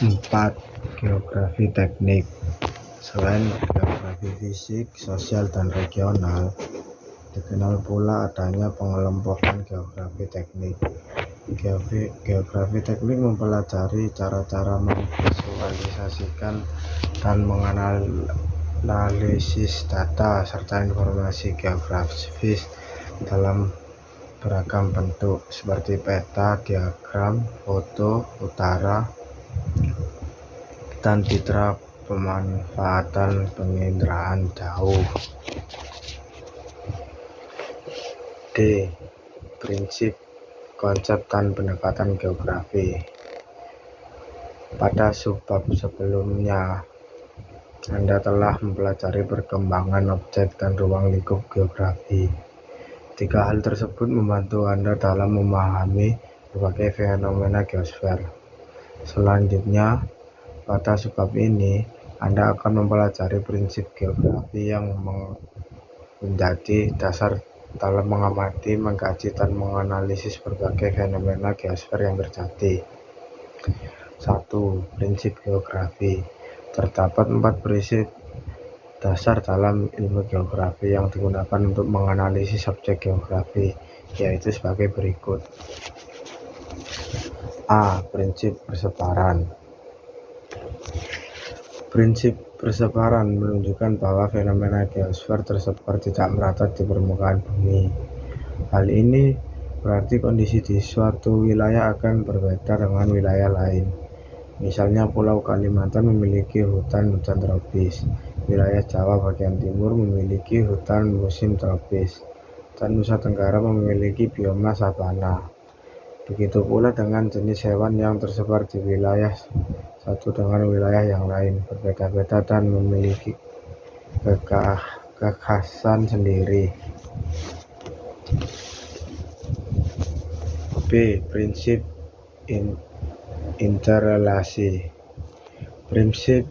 4. Geografi teknik. Selain geografi fisik, sosial, dan regional, dikenal pula adanya pengelompokan geografi teknik. Geografi teknik mempelajari cara-cara memvisualisasikan dan menganalisis data serta informasi geografis dalam beragam bentuk seperti peta, diagram, foto, utara, dan citra pemanfaatan penginderaan jauh. D. Prinsip, konsep, dan pendekatan geografi. Pada subbab sebelumnya, Anda telah mempelajari perkembangan objek dan ruang lingkup geografi. 3 hal tersebut membantu Anda dalam memahami berbagai fenomena geosfer. Selanjutnya, pada subbab ini, Anda akan mempelajari prinsip geografi yang menjadi dasar dalam mengamati, mengkaji, dan menganalisis berbagai fenomena geosfer yang terjadi. 1. Prinsip geografi. Terdapat 4 prinsip dasar dalam ilmu geografi yang digunakan untuk menganalisis objek geografi, yaitu sebagai berikut. A. Prinsip persebaran. Prinsip persebaran menunjukkan bahwa fenomena geosfer tersebar tidak merata di permukaan bumi. Hal ini berarti kondisi di suatu wilayah akan berbeda dengan wilayah lain. Misalnya, Pulau Kalimantan memiliki hutan hujan tropis, wilayah Jawa bagian timur memiliki hutan musim tropis, dan Nusa Tenggara memiliki bioma sabana. Begitu pula dengan jenis hewan yang tersebar di wilayah satu dengan wilayah yang lain, berbeda-beda dan memiliki kekhasan sendiri. B. Prinsip interrelasi. Prinsip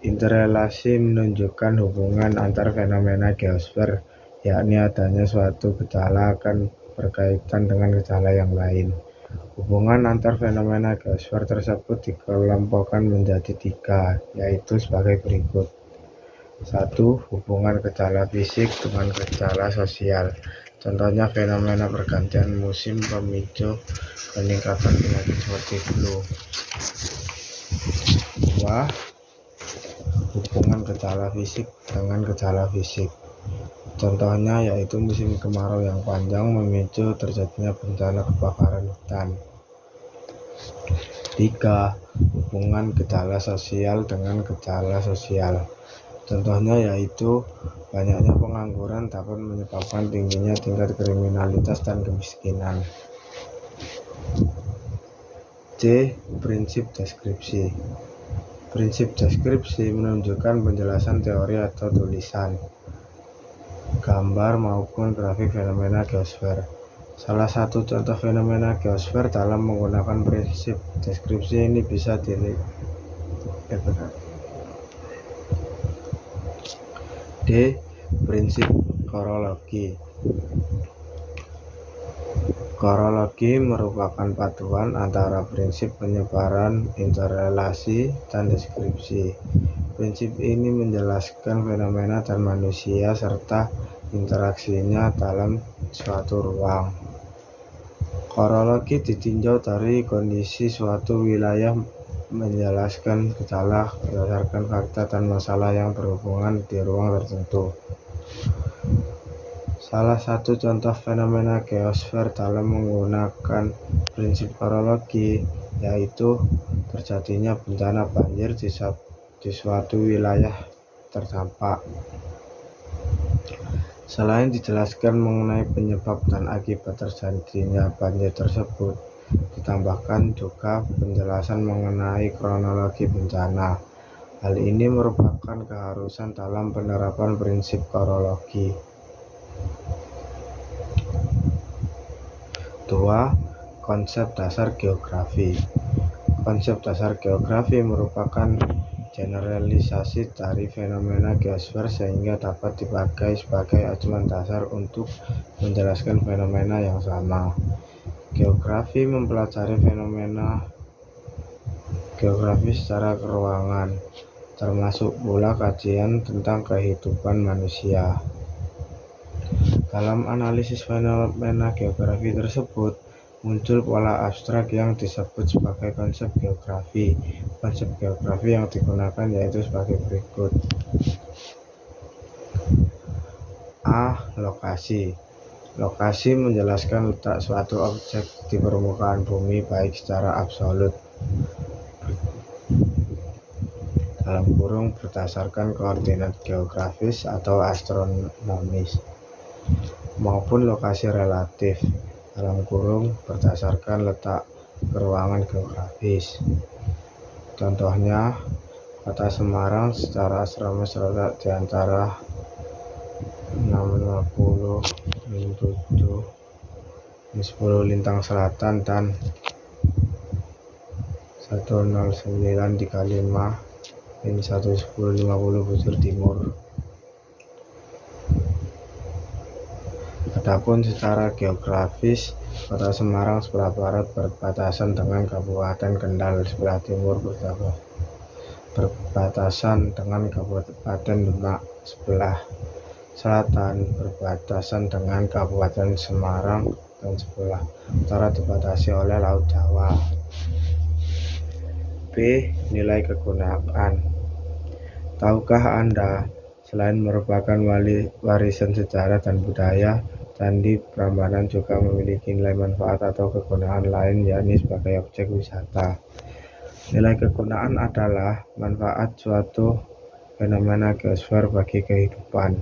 interrelasi menunjukkan hubungan antar fenomena geosfer, yakni adanya suatu gejala akan berkaitan dengan gejala yang lain. Hubungan antar fenomena geosfer tersebut dikelompokkan menjadi 3, yaitu sebagai berikut. 1. Hubungan gejala fisik dengan gejala sosial. Contohnya fenomena pergantian musim pemicu peningkatan penyakit seperti flu. 2. Hubungan gejala fisik dengan gejala fisik. Contohnya yaitu musim kemarau yang panjang memicu terjadinya bencana kebakaran hutan. 3. Hubungan gejala sosial dengan gejala sosial. Contohnya yaitu banyaknya pengangguran dapat menyebabkan tingginya tingkat kriminalitas dan kemiskinan. C. Prinsip deskripsi. Prinsip deskripsi menunjukkan penjelasan teori atau tulisan, gambar maupun grafik fenomena geosfer. Salah satu contoh fenomena geosfer dalam menggunakan prinsip deskripsi ini bisa D. Prinsip korologi. Korologi merupakan paduan antara prinsip penyebaran, interrelasi, dan deskripsi. Prinsip ini menjelaskan fenomena dan manusia serta interaksinya dalam suatu ruang. Korologi ditinjau dari kondisi suatu wilayah, menjelaskan gejala berdasarkan fakta dan masalah yang berhubungan di ruang tertentu. Salah satu contoh fenomena geosfer dalam menggunakan prinsip korologi yaitu terjadinya bencana banjir di suatu wilayah terdampak. Selain dijelaskan mengenai penyebab dan akibat terjadinya banjir tersebut, ditambahkan juga penjelasan mengenai kronologi bencana. Hal ini merupakan keharusan dalam penerapan prinsip korologi. 2. Konsep dasar geografi. Konsep dasar geografi merupakan generalisasi dari fenomena geosfer sehingga dapat dipakai sebagai acuan dasar untuk menjelaskan fenomena yang sama. Geografi mempelajari fenomena geografis secara keruangan, termasuk pula kajian tentang kehidupan manusia. Dalam analisis fenomena geografi tersebut, muncul pola abstrak yang disebut sebagai konsep geografi. Konsep geografi yang digunakan yaitu sebagai berikut. A. Lokasi. Lokasi menjelaskan letak suatu objek di permukaan bumi baik secara absolut berdasarkan koordinat geografis atau astronomis, maupun lokasi relatif berdasarkan letak keruangan geografis. Contohnya, kota Semarang secara astronomis terletak di antara 650-7 10 lintang selatan dan 10935-1050 bujur timur. Adapun secara geografis, kota Semarang sebelah barat berbatasan dengan Kabupaten Kendal, sebelah timur berbatasan dengan Kabupaten Demak, sebelah selatan berbatasan dengan Kabupaten Semarang, dan sebelah utara dibatasi oleh Laut Jawa. B. Nilai kegunaan. Tahukah Anda, selain merupakan warisan sejarah dan budaya, Candi Prambanan juga memiliki nilai manfaat atau kegunaan lain, yakni sebagai objek wisata. Nilai kegunaan adalah manfaat suatu fenomena geosfer bagi kehidupan.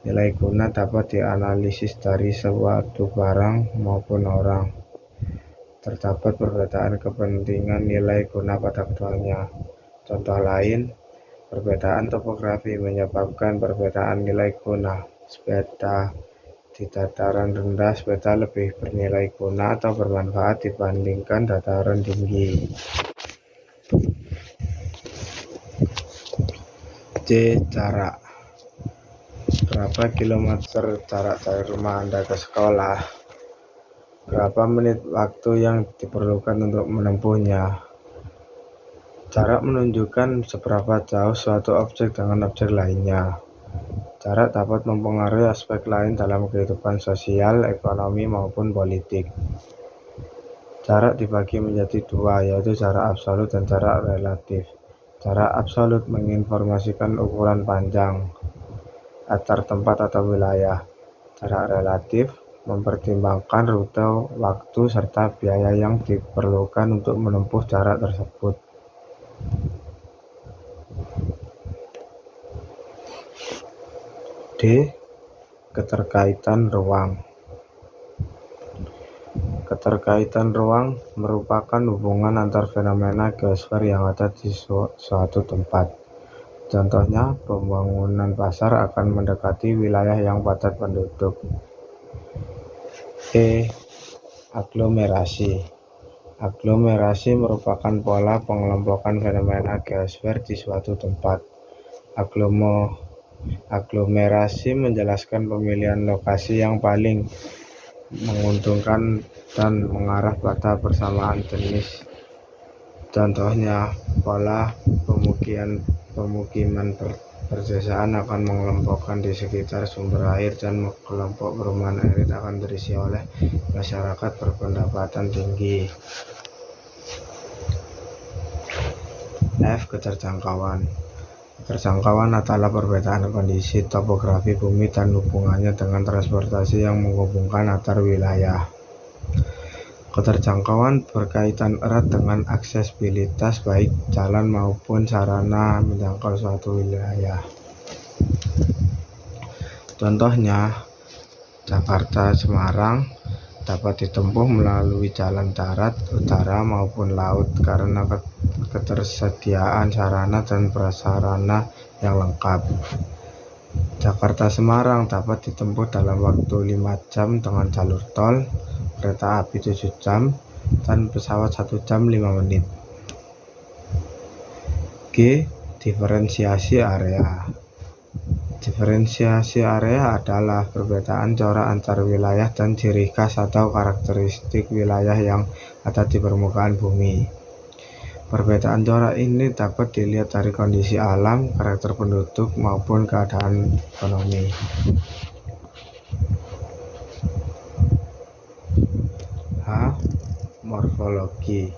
Nilai guna dapat dianalisis dari suatu barang maupun orang. Terdapat perbedaan kepentingan nilai guna pada keduanya. Contoh lain, perbedaan topografi menyebabkan perbedaan nilai guna. Sepeda di dataran rendah, sepeda lebih bernilai guna atau bermanfaat dibandingkan dataran tinggi. C. Jarak. Berapa kilometer jarak dari rumah Anda ke sekolah? Berapa menit waktu yang diperlukan untuk menempuhnya? Jarak menunjukkan seberapa jauh suatu objek dengan objek lainnya. Jarak dapat mempengaruhi aspek lain dalam kehidupan sosial, ekonomi, maupun politik. Jarak dibagi menjadi dua, yaitu jarak absolut dan jarak relatif. Jarak absolut menginformasikan ukuran panjang antar tempat atau wilayah. Jarak relatif mempertimbangkan rute, waktu, serta biaya yang diperlukan untuk menempuh jarak tersebut. D. Keterkaitan ruang. Keterkaitan ruang merupakan hubungan antar fenomena geosfer yang ada di suatu tempat. Contohnya, pembangunan pasar akan mendekati wilayah yang padat penduduk. E. Aglomerasi. Aglomerasi merupakan pola pengelompokan fenomena geosfer di suatu tempat. Aglomerasi menjelaskan pemilihan lokasi yang paling menguntungkan dan mengarah pada persamaan jenis. Contohnya, pola pemukiman perdesaan akan mengelompokkan di sekitar sumber air, dan kelompok perumahan elit akan terisi oleh masyarakat berpendapatan tinggi. F. Keterjangkauan. Keterjangkauan adalah perbedaan kondisi topografi bumi dan hubungannya dengan transportasi yang menghubungkan antar wilayah. Keterjangkauan berkaitan erat dengan aksesibilitas baik jalan maupun sarana menjangkau suatu wilayah. Contohnya, Jakarta-Semarang dapat ditempuh melalui jalan darat, udara, maupun laut karena ketersediaan sarana dan prasarana yang lengkap. Jakarta-Semarang dapat ditempuh dalam waktu 5 jam dengan jalur tol, kereta api 7 jam, dan pesawat 1 jam 5 menit. G. Diferensiasi area. Diferensiasi area adalah perbedaan corak antar wilayah dan ciri khas atau karakteristik wilayah yang ada di permukaan bumi. Perbedaan corak ini dapat dilihat dari kondisi alam, karakter penduduk, maupun keadaan ekonomi. Morfologi.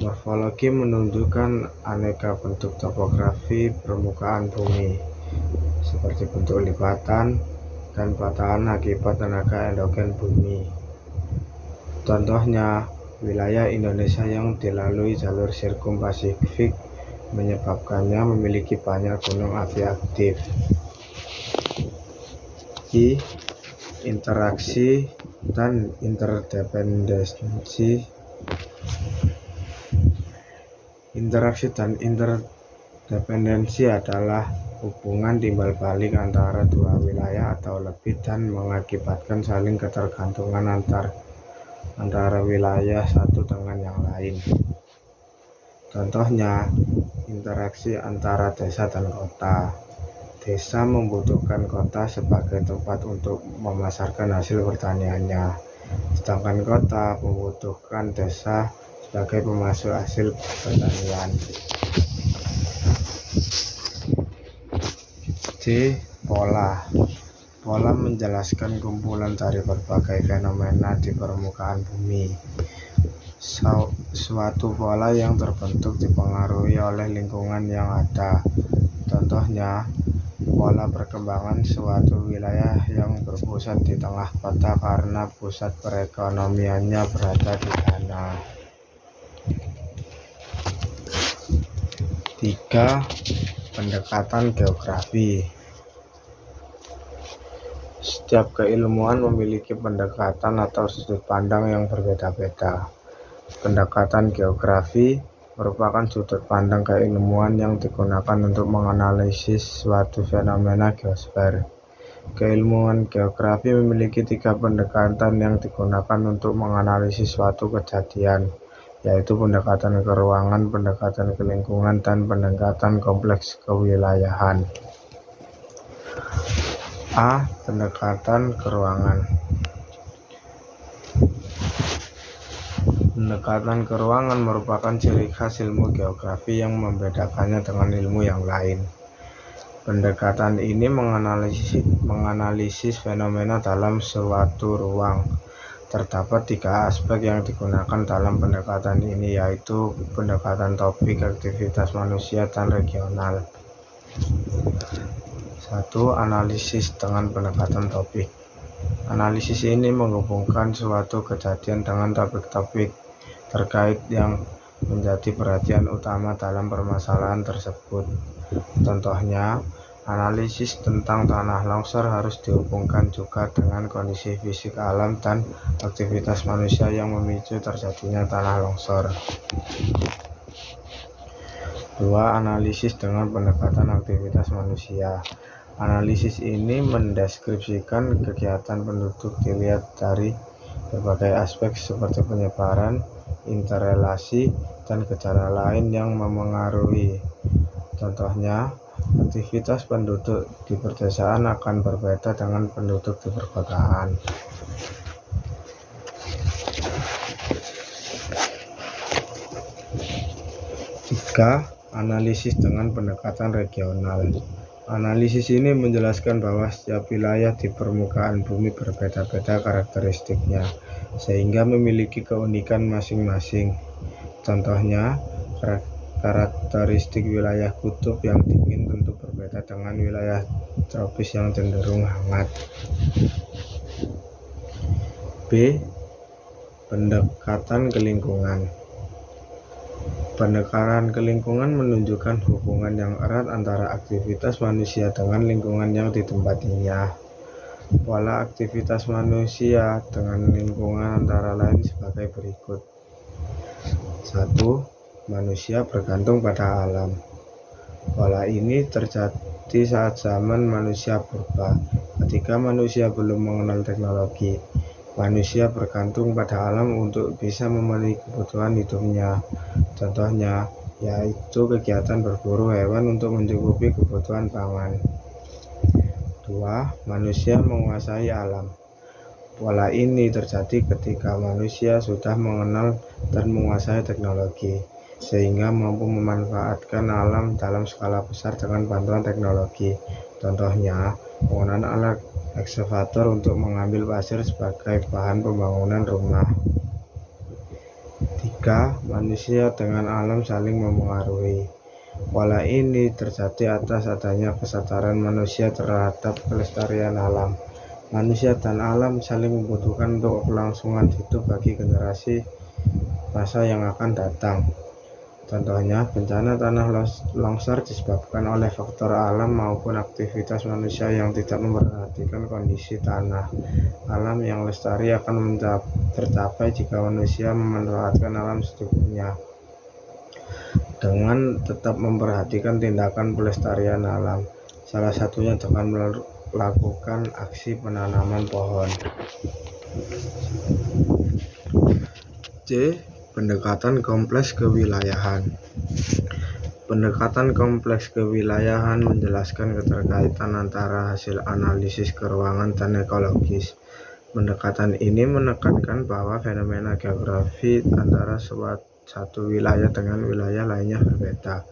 Morfologi menunjukkan aneka bentuk topografi permukaan bumi, seperti bentuk lipatan dan patahan akibat tenaga endogen bumi. Contohnya, wilayah Indonesia yang dilalui jalur sirkum Pasifik menyebabkannya memiliki banyak gunung api aktif. Interaksi dan interdependensi. Interaksi dan interdependensi adalah hubungan timbal balik antara dua wilayah atau lebih dan mengakibatkan saling ketergantungan antara wilayah satu dengan yang lain. Contohnya, interaksi antara desa dan kota. Desa membutuhkan kota sebagai tempat untuk memasarkan hasil pertaniannya, sedangkan kota membutuhkan desa sebagai pemasok hasil pertanian. Pola menjelaskan kumpulan dari berbagai fenomena di permukaan bumi. Suatu pola yang terbentuk dipengaruhi oleh lingkungan yang ada. Contohnya, pola perkembangan suatu wilayah yang berpusat di tengah kota karena pusat perekonomiannya berada di sana. 3. Pendekatan geografi. Setiap keilmuan memiliki pendekatan atau sudut pandang yang berbeda-beda. Pendekatan geografi merupakan sudut pandang keilmuan yang digunakan untuk menganalisis suatu fenomena geosfer. Keilmuan geografi memiliki 3 pendekatan yang digunakan untuk menganalisis suatu kejadian, yaitu pendekatan keruangan, pendekatan kelingkungan, dan pendekatan kompleks kewilayahan. Pendekatan keruangan. Pendekatan keruangan merupakan ciri khas ilmu geografi yang membedakannya dengan ilmu yang lain. Pendekatan ini menganalisis fenomena dalam suatu ruang. Terdapat 3 aspek yang digunakan dalam pendekatan ini, yaitu pendekatan topik, aktivitas manusia, dan regional. 1. Analisis dengan pendekatan topik. Analisis ini menghubungkan suatu kejadian dengan topik-topik terkait yang menjadi perhatian utama dalam permasalahan tersebut. Contohnya, analisis tentang tanah longsor harus dihubungkan juga dengan kondisi fisik alam dan aktivitas manusia yang memicu terjadinya tanah longsor. 2. Analisis dengan pendekatan aktivitas manusia. Analisis ini mendeskripsikan kegiatan penduduk dilihat dari berbagai aspek seperti penyebaran, interrelasi, dan gejala lain yang memengaruhi. Contohnya, aktivitas penduduk di pedesaan akan berbeda dengan penduduk di perkotaan. 3. Analisis dengan pendekatan regional. Analisis ini menjelaskan bahwa setiap wilayah di permukaan bumi berbeda-beda karakteristiknya, sehingga memiliki keunikan masing-masing. Contohnya, karakteristik wilayah kutub yang dingin tentu berbeda dengan wilayah tropis yang cenderung hangat. Pendekatan kelingkungan. Pendekatan kelingkungan menunjukkan hubungan yang erat antara aktivitas manusia dengan lingkungan yang ditempatinya. Pola aktivitas manusia dengan lingkungan antara lain sebagai berikut. 1. Manusia bergantung pada alam. Pola ini terjadi saat zaman manusia purba, ketika manusia belum mengenal teknologi. Manusia bergantung pada alam untuk bisa memenuhi kebutuhan hidupnya. Contohnya, yaitu kegiatan berburu hewan untuk mencukupi kebutuhan pangan. 2. Manusia menguasai alam. Pola ini terjadi ketika manusia sudah mengenal dan menguasai teknologi. sehingga mampu memanfaatkan alam dalam skala besar dengan bantuan teknologi. Contohnya, penggunaan alat ekskavator untuk mengambil pasir sebagai bahan pembangunan rumah. 3. Manusia dengan alam saling memengaruhi. Pola ini terjadi atas adanya kesadaran manusia terhadap kelestarian alam. Manusia dan alam saling membutuhkan untuk kelangsungan hidup bagi generasi masa yang akan datang. Contohnya, bencana tanah longsor disebabkan oleh faktor alam maupun aktivitas manusia yang tidak memperhatikan kondisi tanah. Alam yang lestari akan tercapai jika manusia memanfaatkan alam secukupnya, dengan tetap memperhatikan tindakan pelestarian alam. Salah satunya dengan melakukan aksi penanaman pohon. C. Pendekatan kompleks kewilayahan. Pendekatan kompleks kewilayahan menjelaskan keterkaitan antara hasil analisis keruangan dan ekologis. Pendekatan ini menekankan bahwa fenomena geografi antara satu wilayah dengan wilayah lainnya berbeda.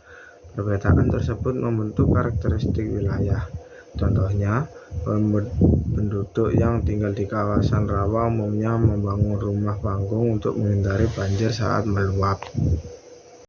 Perbedaan tersebut membentuk karakteristik wilayah. Contohnya, penduduk yang tinggal di kawasan rawa umumnya membangun rumah panggung untuk menghindari banjir saat meluap.